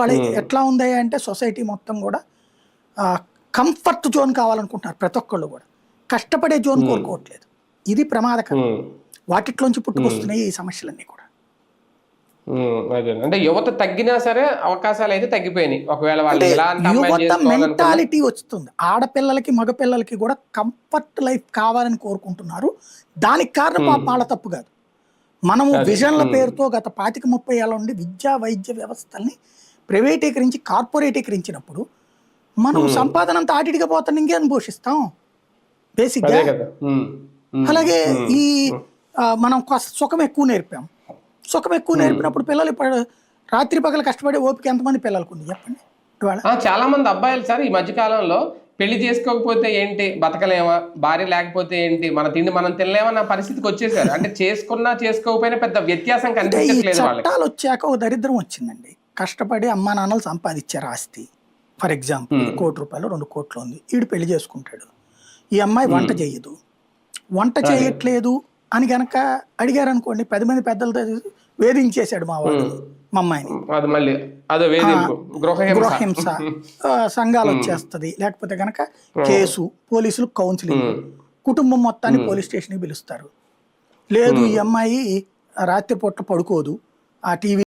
వాళ్ళ ఎట్లా ఉంది అంటే సొసైటీ మొత్తం కూడా కంఫర్ట్ జోన్ కావాలనుకుంటున్నారు ప్రతి ఒక్కళ్ళు కూడా. కష్టపడే జోన్ కోరుకోవట్లేదు. ఇది ప్రమాదకరం. వాటిట్లోంచి పుట్టుకొస్తున్నాయి ఈ సమస్యలన్నీ కూడా. అదే అంటే యువత తగ్గినా సరే అవకాశాలు అయితే తగ్గిపోయినాయి. ఒకవేళ వాళ్ళు యువత మెంటాలిటీ వస్తుంది. ఆడపిల్లలకి మగపిల్లలకి కూడా కంఫర్ట్ లైఫ్ కావాలని కోరుకుంటున్నారు. దానికి కారణం వాళ్ళ తప్పు కాదు. మనము విజన్ల పేరుతో గత 25-30 ఏళ్ళ నుండి విద్యా వైద్య వ్యవస్థల్ని ప్రైవేటీకరించి కార్పొరేటీకరించినప్పుడు మనం సంపాదన అంతా ఆటిడిగా పోతాను ఇంకేం పోషిస్తాం బేసిక్గా. అలాగే ఈ మనం సుఖం ఎక్కువ నేర్పాం. సుఖం ఎక్కువ నేర్పినప్పుడు పిల్లలు ఇప్పుడు రాత్రి పగలు కష్టపడే ఓపిక ఎంతమంది పిల్లలకు ఉంది చెప్పండి. చాలా మంది అబ్బాయిలు సార్ ఈ మధ్య కాలంలో పెళ్లి చేసుకోకపోతే ఏంటి బతకలేమా, భార్య లేకపోతే ఏంటి, మన తిండి మనం తినలేమన్న పరిస్థితికి వచ్చేసారు. అంటే చేసుకున్నా చేసుకోకపోయినా పెద్ద వ్యత్యాసం కనిపించట్లేదు. చట్టాలు వచ్చాక ఒక దరిద్రం వచ్చిందండి. కష్టపడి అమ్మా నాన్నలు సంపాదించారు ఆస్తి. ఫర్ ఎగ్జాంపుల్ 1 కోటి రూపాయలు 2 కోట్లు ఉంది. వీడు పెళ్లి చేసుకుంటాడు. ఈ అమ్మాయి వంట చేయదు. వంట చేయట్లేదు అని గనక అడిగారు అనుకోండి, 10 మంది పెద్దలతో వేధించేశాడు మా వాడు మా అమ్మాయిని. గృహహింస సంఘాలు వచ్చేస్తుంది. లేకపోతే గనక కేసు, పోలీసులు కౌన్సిలింగ్, కుటుంబం మొత్తాన్ని పోలీస్ స్టేషన్కి పిలుస్తారు. లేదు ఈ అమ్మాయి రాత్రిపూట పడుకోదు, ఆ టీవీ